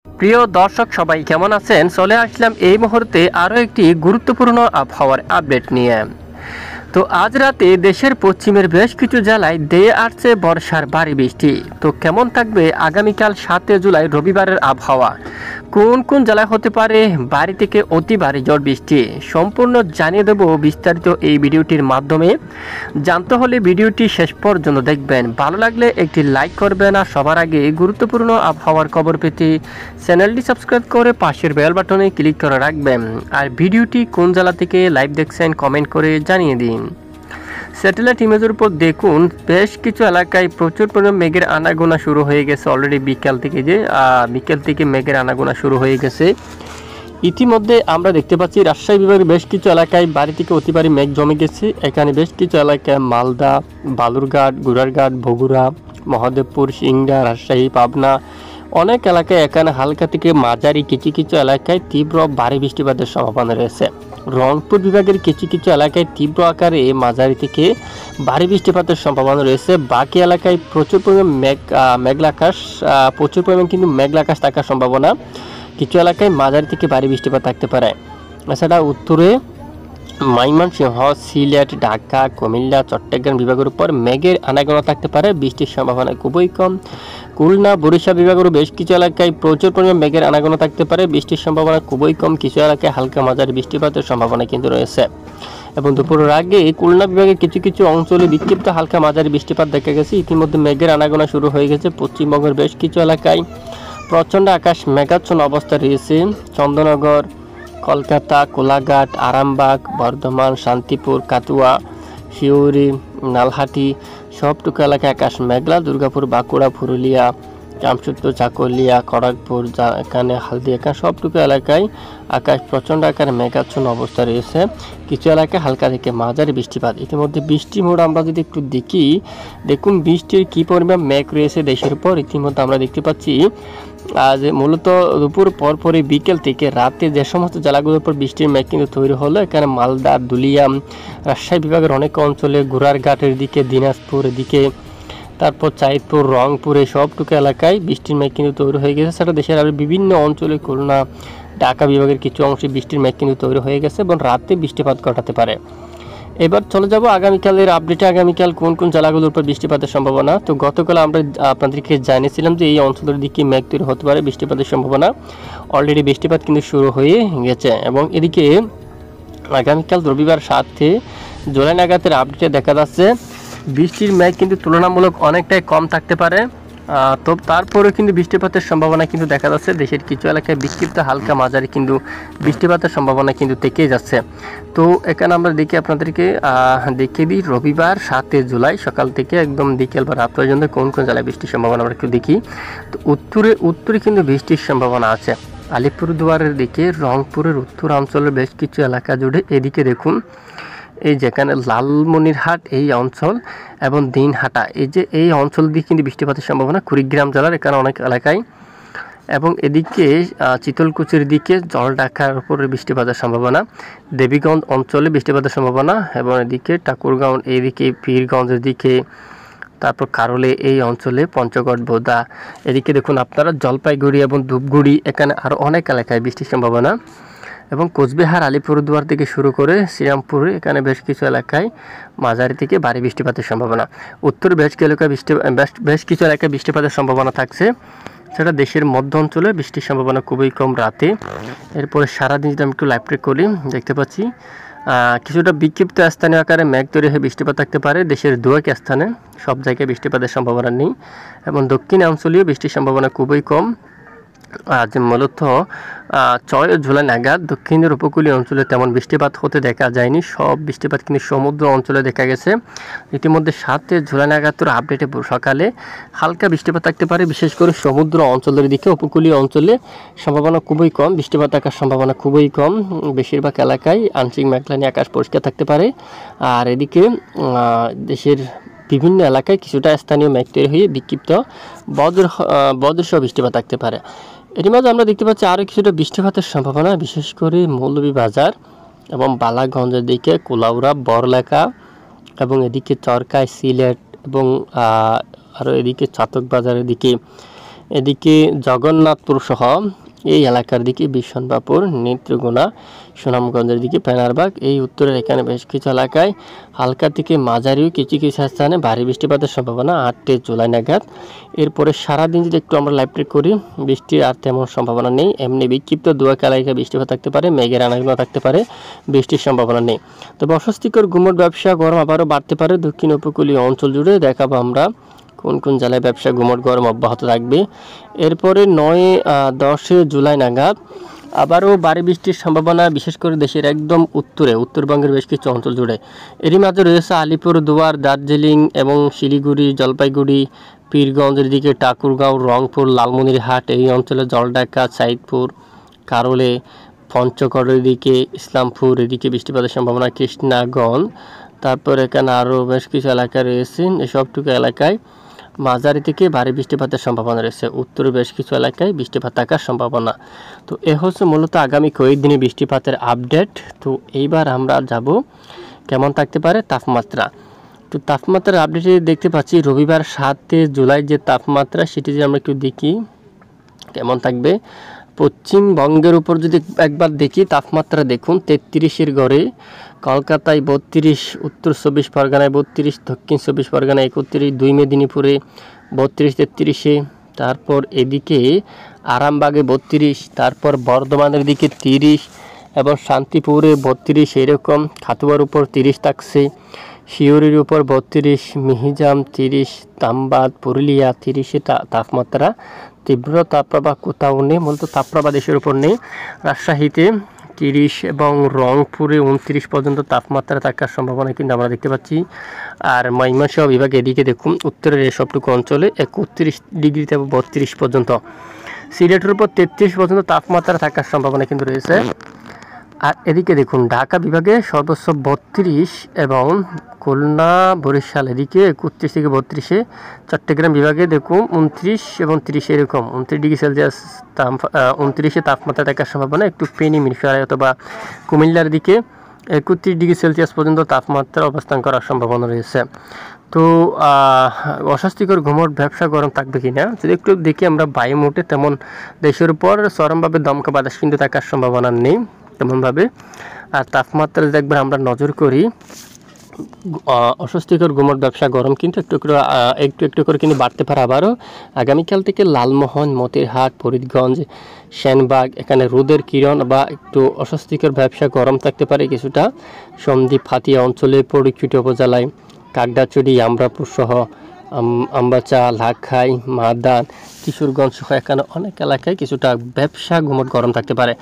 প্রিয় দর্শক সবাই কেমন আছেন? চলে আসলাম এই মুহূর্তে আরও একটি গুরুত্বপূর্ণ আবহাওয়ার আপডেট নিয়ে। তো আজ রাতে দেশের পশ্চিমের বেশ কিছু জেলায় ধেয়ে আসছে বর্ষার ভারী বৃষ্টি। তো কেমন থাকবে আগামীকাল 7 জুলাই রবিবারের আবহাওয়া, কোন কোন জেলায় হতে পারে ভারী থেকে অতি ভারী ঝড় বৃষ্টি, সম্পূর্ণ জানিয়ে দেব বিস্তারিত এই ভিডিওটির মাধ্যমে। জানতে হলে ভিডিওটি শেষ পর্যন্ত দেখবেন, ভালো লাগলে একটি লাইক করবেন, আর সবার আগে গুরুত্বপূর্ণ আবহাওয়ার খবর পেতে চ্যানেলটি সাবস্ক্রাইব করে পাশের বেল বাটনে ক্লিক করে রাখবেন। আর ভিডিওটি কোন জেলা থেকে লাইভ দেখছেন কমেন্ট করে জানিয়ে দিন। স্যাটেলাইট ইমেজের উপর দেখুন, বেশ কিছু এলাকায় প্রচুর পরিমাণে মেঘের আনাগোনা শুরু হয়ে গেছে। অলরেডি বিকেল থেকে মেঘের আনাগোনা শুরু হয়ে গেছে। ইতিমধ্যে আমরা দেখতে পাচ্ছি রাজশাহী বিভাগের বেশ কিছু এলাকায় ভারী থেকে অতি ভারী মেঘ জমে গেছে। এখানে বেশ কিছু এলাকায় মালদা, বালুরঘাট, গুড়ারঘাট, বগুড়া, মহাদেবপুর, সিংড়া, রাজশাহী, পাবনা অনেক এলাকায় এখানে হালকা থেকে মাঝারি, কিছু কিছু এলাকায় তীব্র ভারী বৃষ্টিপাতের সম্ভাবনা রয়েছে। রংপুর বিভাগের কিছু কিছু এলাকায় তীব্র আকারে মাঝারি থেকে ভারী বৃষ্টিপাতের সম্ভাবনা রয়েছে। বাকি এলাকায় প্রচুর পরিমাণ মেঘলা আকাশ, প্রচুর পরিমাণ কিন্তু মেঘলা আকাশ থাকার সম্ভাবনা। কিছু এলাকায় মাঝারি থেকে ভারী বৃষ্টিপাত থাকতে পারে। এছাড়া উত্তরে ময়মনসিংহ, সিলেট, ঢাকা, কুমিল্লা, চট্টগ্রাম বিভাগের উপর মেঘের আনাগোনা থাকতে পারে, বৃষ্টির সম্ভাবনা খুবই কম। খুলনা, বরিশাল বিভাগের বেশ কিছু এলাকায় প্রচুর পরিমাণে মেঘের আনাগোনা থাকতে পারে, বৃষ্টির সম্ভাবনা খুবই কম। কিছু এলাকায় হালকা মাঝারি বৃষ্টিপাতের সম্ভাবনা কিন্তু রয়েছে। এবং দুপুরের আগে খুলনা বিভাগের কিছু কিছু অঞ্চলে বিক্ষিপ্ত হালকা মাঝারি বৃষ্টিপাত দেখা গেছে। ইতিমধ্যে মেঘের আনাগোনা শুরু হয়ে গেছে। পশ্চিমবঙ্গের বেশ কিছু এলাকায় প্রচণ্ড আকাশ মেঘাচ্ছন্ন অবস্থা রয়েছে। চন্দননগর, কলকাতা, কোলাঘাট, আরামবাগ, বর্ধমান, শান্তিপুর, কাতুয়া, শিউরি, নালহাটি সবটুকু এলাকায় আকাশ মেঘলা। দুর্গাপুর, বাঁকুড়া, পুরুলিয়া, জামশেদপুর, চাকুলিয়া, খড়গপুর, এখানে হালদিয়া সবটুকু এলাকায় আকাশ প্রচণ্ড আকারে মেঘাচ্ছন্ন অবস্থা রয়েছে। কিছু এলাকায় হালকা থেকে মাঝারি বৃষ্টিপাত। ইতিমধ্যে বৃষ্টি মোড আমরা যদি একটু দেখুন বৃষ্টির কী পরিমাণ মেঘ রয়েছে দেশের উপর। ইতিমধ্যে আমরা দেখতে পাচ্ছি আজ মূলত দুপুর পরপরই বিকেল থেকে রাতে যে সমস্ত জেলাগুলোর উপর বৃষ্টির মেঘ কিন্তু তৈরি হলো, এখানে মালদা, দুলিয়া, রাজশাহী বিভাগের অনেক অঞ্চলে, গুড়ারঘাটের দিকে, দিনাজপুর এদিকে, তারপর চাঁদপুর, রংপুর এই সবটুকু এলাকায় বৃষ্টির মেঘ কিন্তু তৈরি হয়ে গেছে। সেটা দেশের আরও বিভিন্ন অঞ্চলে, খুলনা, ঢাকা বিভাগের কিছু অংশে বৃষ্টির মেঘ কিন্তু তৈরি হয়ে গেছে এবং রাতে বৃষ্টিপাত ঘটাতে পারে। এবার চলে যাব আগামীকালের আপডেটে। আগামীকাল কোন কোন জেলাগুলোর উপর বৃষ্টিপাতের সম্ভাবনা। তো গতকাল আমরা আপনাদেরকে জানিয়েছিলাম যে এই অঞ্চলের দিকে মেঘ তৈরি হতে পারে, বৃষ্টিপাতের সম্ভাবনা। অলরেডি বৃষ্টিপাত কিন্তু শুরু হয়ে গেছে। এবং এদিকে আগামীকাল রবিবার 7 জুলাই নাগাদের আপডেটে দেখা যাচ্ছে বৃষ্টির মেঘ কিন্তু তুলনামূলক অনেকটাই কম থাকতে পারে। তো তারপরেও কিন্তু বৃষ্টিপাতের সম্ভাবনা কিন্তু দেখা যাচ্ছে। দেশের কিছু এলাকায় বিক্ষিপ্ত হালকা মাঝারি কিন্তু বৃষ্টিপাতের সম্ভাবনা কিন্তু থেকেই যাচ্ছে। তো এখানে আমরা আপনাদেরকে দেখিয়ে দিই রবিবার 7 জুলাই সকাল থেকে একদম বিকেল বা রাত পর্যন্ত কোন কোন জেলায় বৃষ্টির সম্ভাবনা আমরা একটু দেখি। তো উত্তরে কিন্তু বৃষ্টির সম্ভাবনা আছে। আলিপুরদুয়ারের দিকে, রংপুরের উত্তরাঞ্চলের বেশ কিছু এলাকা জুড়ে। এদিকে দেখুন এই যেখানে লালমনিরহাট এই অঞ্চল এবং দিনহাটা এই অঞ্চল দিয়ে কিন্তু বৃষ্টিপাতের সম্ভাবনা। কুড়িগ্রাম জেলার এখানে অনেক এলাকায়। এবং এদিকে চিতলকুচির দিকে জলঢাকার উপরে বৃষ্টিপাতের সম্ভাবনা। দেবীগঞ্জ অঞ্চলে বৃষ্টিপাতের সম্ভাবনা। এবং এদিকে ঠাকুরগাঁও, এদিকে পীরগঞ্জের দিকে, তারপর কারলে এই অঞ্চলে, পঞ্চগড়, বোদা এদিকে দেখুন আপনারা জলপাইগুড়ি এবং ধূপগুড়ি এখানে আরও অনেক এলাকায় বৃষ্টির সম্ভাবনা। এবং কোচবিহার, আলিপুরদুয়ার থেকে শুরু করে শ্রীরামপুর এখানে বেশ কিছু এলাকায় মাঝারি থেকে ভারী বৃষ্টিপাতের সম্ভাবনা। উত্তর বেশ কিছু এলাকায় বৃষ্টিপাতের সম্ভাবনা থাকছে। সেটা দেশের মধ্য অঞ্চলে বৃষ্টির সম্ভাবনা খুবই কম রাতে। এরপরে সারাদিন যদি আমি একটু লাইভ ট্রেক করি, দেখতে পাচ্ছি কিছুটা বিক্ষিপ্ত স্থানীয় আকারে মেঘ তৈরি হয়ে বৃষ্টিপাত থাকতে পারে। দেশের দু এক স্থানে, সব জায়গায় বৃষ্টিপাতের সম্ভাবনা নেই। এবং দক্ষিণাঞ্চলীয় বৃষ্টির সম্ভাবনা খুবই কম। আজ মূলত 6 জুলাই নাগাদ দক্ষিণের উপকূলীয় অঞ্চলে তেমন বৃষ্টিপাত হতে দেখা যায়নি। সব বৃষ্টিপাত কিন্তু সমুদ্র অঞ্চলে দেখা গেছে। ইতিমধ্যে 7 জুলাই নাগাদ আপডেটে সকালে হালকা বৃষ্টিপাত থাকতে পারে, বিশেষ করে সমুদ্র অঞ্চলের দিকে। উপকূলীয় অঞ্চলে সম্ভাবনা খুবই কম, বৃষ্টিপাত থাকার সম্ভাবনা খুবই কম। বেশিরভাগ এলাকায় আংশিক মেঘলা নিয়ে আকাশ পরিষ্কার থাকতে পারে। আর এদিকে দেশের বিভিন্ন এলাকায় কিছুটা স্থানীয় মেঘ তৈরি হয়ে বিক্ষিপ্ত বজ্রসহ বৃষ্টিপাত থাকতে পারে। এর মাঝে আমরা দেখতে পাচ্ছি আরও কিছুটা বৃষ্টিপাতের সম্ভাবনা, বিশেষ করে মৌলভীবাজার এবং বালাগঞ্জের দিকে, কুলাউড়া, বড়লেখা এবং এদিকে চরকায়, সিলেট এবং আরও এদিকে চাতক বাজারের দিকে এদিকে জগন্নাথপুর সহ এই এলাকার দিকে বিশনবাপুর, নেত্রকোনা, সুনামগঞ্জের দিকে পেনারবাগ, এই উত্তরের এখানে বেশ কিছু এলাকায় হালকা থেকে মাঝারিও কিছু কিছু স্থানে ভারী বৃষ্টিপাতের সম্ভাবনা 8 জুলাই নাগাদ। এরপরে সারাদিন যদি একটু আমরা লাইভ ট্রেক করি, বৃষ্টির আর তেমন সম্ভাবনা নেই। এমনি বিক্ষিপ্ত দুয়াক এলাকায় বৃষ্টিপাত থাকতে পারে, মেঘের আনাগোনা থাকতে পারে, বৃষ্টির সম্ভাবনা নেই। তবে অস্বস্তিকর গুমট ব্যবসা গরম আবারও বাড়তে পারে দক্ষিণ উপকূলীয় অঞ্চল জুড়ে। দেখাবো আমরা কোন কোন জেলায় ব্যবসা গুমট গরম অব্যাহত থাকবে। এরপরে 9-10 জুলাই নাগাদ আবারও ভারী বৃষ্টির সম্ভাবনা, বিশেষ করে দেশের একদম উত্তরে, উত্তরবঙ্গের বেশ কিছু অঞ্চল জুড়ে। এরই মাঝে রয়েছে আলিপুরদুয়ার, দার্জিলিং এবং শিলিগুড়ি, জলপাইগুড়ি, পীরগঞ্জের দিকে ঠাকুরগাঁও, রংপুর, লালমনিরহাট, এই অঞ্চলে জলঢাকা, সাইদপুর, কারলে, পঞ্চগড়ের দিকে, ইসলামপুর, এদিকে বৃষ্টিপাতের সম্ভাবনা, কৃষ্ণাগঞ্জ। তারপর এখানে আরও বেশ কিছু এলাকা রয়েছে, এসবটুকু এলাকায় মাঝারি থেকে ভারী বৃষ্টিপাতের সম্ভাবনা রয়েছে। উত্তরে বেশ কিছু এলাকায় বৃষ্টিপাত থাকার সম্ভাবনা। তো এ হচ্ছে মূলত আগামী কয়েকদিনে বৃষ্টিপাতের আপডেট। তো এইবার আমরা যাব কেমন থাকতে পারে তাপমাত্রা। তো তাপমাত্রার আপডেটে দেখতে পাচ্ছি রবিবার 7 জুলাই যে তাপমাত্রা, সেটি যদি আমরা একটু দেখি কেমন থাকবে। পশ্চিমবঙ্গের উপর যদি একবার দেখি তাপমাত্রা দেখুন, 33-এর গড়ে। কলকাতায় 32, উত্তর 24 পরগনায় 32, দক্ষিণ 24 পরগনায় 31, 2 মেদিনীপুরে 32-33-এ, তারপর এদিকে আরামবাগে 32, তারপর বর্ধমানের দিকে 30 এবং শান্তিপুরে 32, এরকম খাতুয়ার উপর 30 থাকছে, শিউরির উপর 32, মিহিজাম 30, তামবাদ, পুরুলিয়া 30-এ তাপমাত্রা। তীব্র তাপপ্রবাহ কোথাও নেই, মূলত তাপপ্রবাহ দেশের উপর নেই। রাজশাহীতে 30 এবং রংপুরে 29 পর্যন্ত তাপমাত্রা থাকার সম্ভাবনা কিন্তু আমরা দেখতে পাচ্ছি। আর ময়মনসিংহ বিভাগ এদিকে দেখুন, উত্তরের এসবটুকু অঞ্চলে 31 ডিগ্রি থেকে 32 পর্যন্ত। সিলেটের উপর 33 পর্যন্ত তাপমাত্রা থাকার সম্ভাবনা কিন্তু রয়েছে। আর এদিকে দেখুন ঢাকা বিভাগে সর্বোচ্চ 32 এবং খুলনা, বরিশাল এদিকে 31 থেকে 32-এ। চট্টগ্রাম বিভাগে দেখুন 29 এবং 30 এরকম 29 ডিগ্রি সেলসিয়াস 29-এ তাপমাত্রা থাকার সম্ভাবনা। একটু ফেনী, মিরসরাই অথবা কুমিল্লার দিকে 31 ডিগ্রি সেলসিয়াস পর্যন্ত তাপমাত্রা অবস্থান করার সম্ভাবনা রয়েছে। তো অস্বস্তিকর ঘুমট ব্যবসা গরম থাকবে কিনা যদি একটু দেখি আমরা বায়ুমোটে, তেমন দেশের উপর চরমভাবে দমকা বাতাস কিন্তু থাকার সম্ভাবনা নেই তেমনভাবে। আর তাপমাত্রা যদি একবার আমরা নজর করি, অস্বস্তিকর গুমট ব্যবসা গরম কিন্তু একটু করে কিন্তু বাড়তে পারে আবারও আগামীকাল থেকে। লালমোহন, মতিরহাট, ফরিদগঞ্জ, সেনবাগ এখানে রোদের কিরণ বা একটু অস্বস্তিকর ব্যবসা গরম থাকতে পারে কিছুটা। সন্দ্বীপ, হাতিয়া অঞ্চলে, পরিচিত উপজেলায়, কাকড়াছড়ি, আমরাপুর সহ আমবাচা, লাখাই, মাদান, কিশোরগঞ্জ সহ এখানে অনেক এলাকায় কিছুটা ব্যবসা গুমট গরম থাকতে পারে।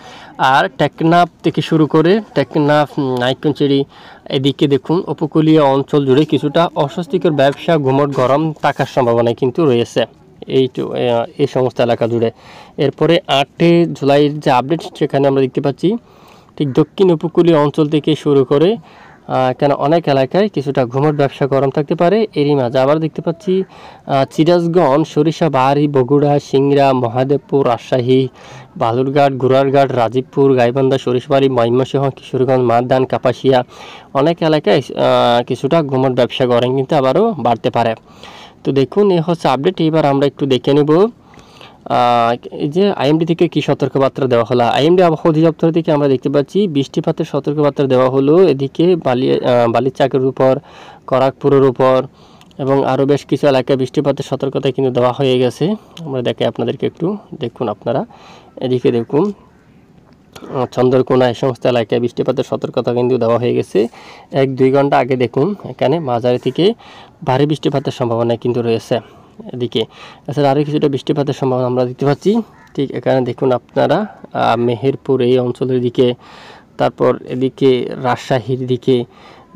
আর টেকনাফ থেকে শুরু করে টেকনাফ, নাইকুঞ্চেরি এদিকে দেখুন উপকূলীয় অঞ্চল জুড়ে কিছুটা অস্বস্তিকর ব্যবসা গুমট গরম থাকার সম্ভাবনা কিন্তু রয়েছে এই সমস্ত এলাকা জুড়ে। এরপরে 8 জুলাইয়ের যে আপডেট, সেখানে আমরা দেখতে পাচ্ছি ঠিক দক্ষিণ উপকূলীয় অঞ্চল থেকে শুরু করে কেন অনেক এলাকায় কিছুটা ঘুমট ব্যবসা গরম থাকতে পারে। এরই মাঝে আবার দেখতে পাচ্ছি সিরাজগঞ্জ, সরিষাবাড়ি, বগুড়া, সিংড়া, মহাদেবপুর, রাজশাহী, বালুরঘাট, গোড়ারঘাট, রাজীবপুর, গাইবান্ধা, সরিষাবাড়ি, ময়মনসিংহ, কিশোরগঞ্জ, মাদান, কাপাসিয়া অনেক এলাকায় কিছুটা ঘুমট ব্যবসা গরম কিন্তু আবারও বাড়তে পারে। তো দেখুন এই হচ্ছে আপডেট। এবার আমরা একটু দেখে নেব এই যে আইএমডি থেকে কি সতর্কবার্তা দেওয়া হলো। আইএমডি আবহাওয়া অধিদপ্তর থেকে আমরা দেখতে পাচ্ছি বৃষ্টিপাতের সতর্কবার্তা দেওয়া হলো এদিকে বালিচাকের উপর, খড়গপুরের উপর এবং আরও বেশ কিছু এলাকায় বৃষ্টিপাতের সতর্কতা কিন্তু দেওয়া হয়ে গেছে। আমরা দেখাই আপনাদেরকে, একটু দেখুন আপনারা এদিকে দেখুন চন্দ্রকোনা, এই সমস্ত এলাকায় বৃষ্টিপাতের সতর্কতা কিন্তু দেওয়া হয়ে গেছে 1-2 ঘন্টা আগে। দেখুন এখানে মাঝারি থেকে ভারী বৃষ্টিপাতের সম্ভাবনা কিন্তু রয়েছে এদিকে। এছাড়া আরও কিছুটা বৃষ্টিপাতের সম্ভাবনা আমরা দেখতে পাচ্ছি ঠিক এখানে দেখুন আপনারা মেহেরপুর এই অঞ্চলের দিকে, তারপর এদিকে রাজশাহীর দিকে,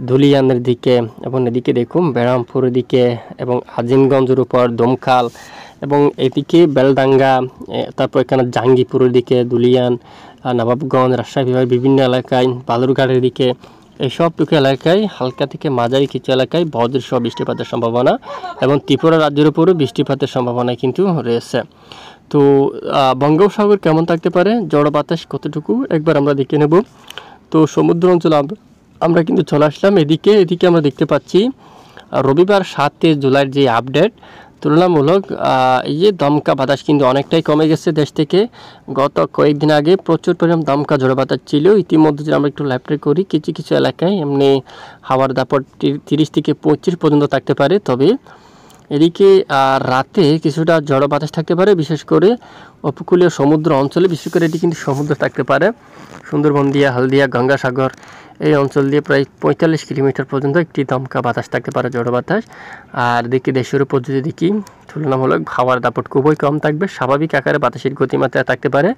ধুলিয়ানের দিকে এবং এদিকে দেখুন বেরামপুরের দিকে এবং আজিমগঞ্জের উপর, দমখাল এবং এদিকে বেলডাঙ্গা, তারপর এখানে জাঙ্গিপুরের দিকে, ধুলিয়ান, নবাবগঞ্জ, রাজশাহী বিভাগের বিভিন্ন এলাকায়, বালুরঘাটের দিকে, এই সবটুকু এলাকায় হালকা থেকে মাঝারি কিছু এলাকায় বজ্রসহ বৃষ্টিপাতের সম্ভাবনা এবং ত্রিপুরা রাজ্যের উপরও বৃষ্টিপাতের সম্ভাবনা কিন্তু রয়েছে। তো বঙ্গোপসাগর কেমন থাকতে পারে, ঝড় বাতাস কতটুকু একবার আমরা দেখে নেব। তো সমুদ্র অঞ্চল আমরা কিন্তু চলে আসলাম এদিকে আমরা দেখতে পাচ্ছি রবিবার 7 জুলাইয়ের যে আপডেট। তো তুলনামূলক এই যে দমকা বাতাস কিন্তু অনেকটাই কমে গেছে দেশ থেকে। গত কয়েকদিন আগে প্রচুর পরিমাণ দমকা ঝড়ো বাতাস ছিল। ইতিমধ্যে যদি আমরা একটু ল্যাপটে করি, কিছু কিছু এলাকায় এমনি হাওয়ার দাপট 30 থেকে 35 পর্যন্ত থাকতে পারে। তবে এদিকে রাতে কিছুটা ঝড়ো বাতাস থাকতে পারে, বিশেষ করে উপকূলীয় সমুদ্র অঞ্চলে। বিশেষ করে এটি কিন্তু সমুদ্র থাকতে পারে, সুন্দরবন দিয়া, হালদিয়া, গঙ্গাসাগর এই অঞ্চল দিয়ে প্রায় 45 কিলোমিটার পর্যন্ত একটি দমকা বাতাস থাকতে পারে, ঝড়ো বাতাস। আর দেখি দেশের উপর যদি দেখি, তুলনামূলক হাওয়ার দাপট খুবই কম থাকবে। স্বাভাবিক আকারে বাতাসের গতিমাত্রা থাকতে পারে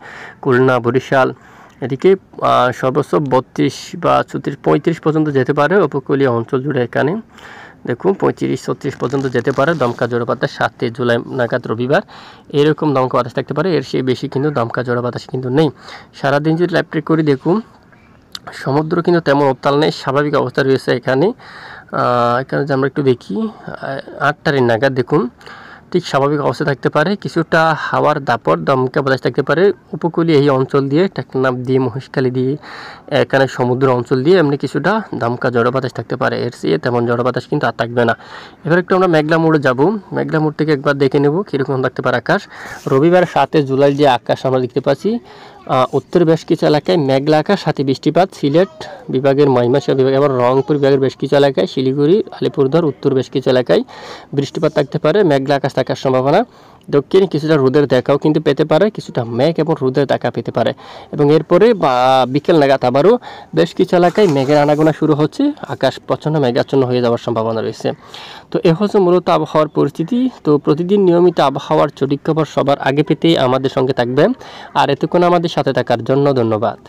খুলনা, বরিশাল এদিকে সর্বোচ্চ 32 বা 35 পর্যন্ত যেতে পারে উপকূলীয় অঞ্চল জুড়ে। এখানে দেখুন 35-36 পর্যন্ত যেতে পারে দমকা ঝড়ো বাতাস। 7 জুলাই নাগাদ রবিবার এরকম দমকা বাতাস থাকতে পারে। এর চেয়ে বেশি কিন্তু দমকা ঝড়ো বাতাস কিন্তু নেই। সারাদিন যদি লাইভ ট্রেক করি, দেখুন সমুদ্র কিন্তু তেমন উত্তাল নেই, স্বাভাবিক অবস্থা রয়েছে এখানে। এখানে যে আমরা একটু দেখি 8টার নাগাদ দেখুন ঠিক স্বাভাবিক অবস্থা থাকতে পারে। কিছুটা হাওয়ার দাপট দমকা বাতাস থাকতে পারে উপকূলীয় এই অঞ্চল দিয়ে, টেকনাফ দিয়ে, মহেশখালী দিয়ে, এখানে সমুদ্র অঞ্চল দিয়ে এমনি কিছুটা দমকা ঝড়ো বাতাস থাকতে পারে। এর চেয়ে তেমন ঝড়ো বাতাস কিন্তু আর থাকবে না। এবার একটু আমরা মেঘলা মোড়ে যাব। মেঘলা মোড় থেকে একবার দেখে নেব কীরকম থাকতে পারে আকাশ। রবিবার 7 জুলাই যে আকাশ আমরা দেখতে পাচ্ছি, উত্তর বেশ কিছু এলাকায় মেঘলা আকাশ, সাথে বৃষ্টিপাত। সিলেট বিভাগের ময়মনসিংহ বিভাগ এবং রংপুর বিভাগের বেশ কিছু এলাকায়, শিলিগুড়ি, আলিপুরদুয়ার উত্তর বেশ কিছু এলাকায় বৃষ্টিপাত থাকতে পারে, মেঘলা আকাশ থাকার সম্ভাবনা। দক্ষিণে কিছুটা রোদের দেখাও কিন্তু পেতে পারে, কিছুটা মেঘ এবং রোদের দেখা পেতে পারে। এবং এরপরে বিকেল নাগাদ আবারও বেশ কিছু এলাকায় মেঘের আনাগোনা শুরু হচ্ছে, আকাশ প্রচণ্ড মেঘাচ্ছন্ন হয়ে যাওয়ার সম্ভাবনা রয়েছে। তো এ হচ্ছে মূলত আবহাওয়ার পরিস্থিতি। তো প্রতিদিন নিয়মিত আবহাওয়ার সঠিক খবর সবার আগে পেতে আমাদের সঙ্গে থাকবেন। আর এতক্ষণ আমাদের সাথে থাকার জন্য ধন্যবাদ।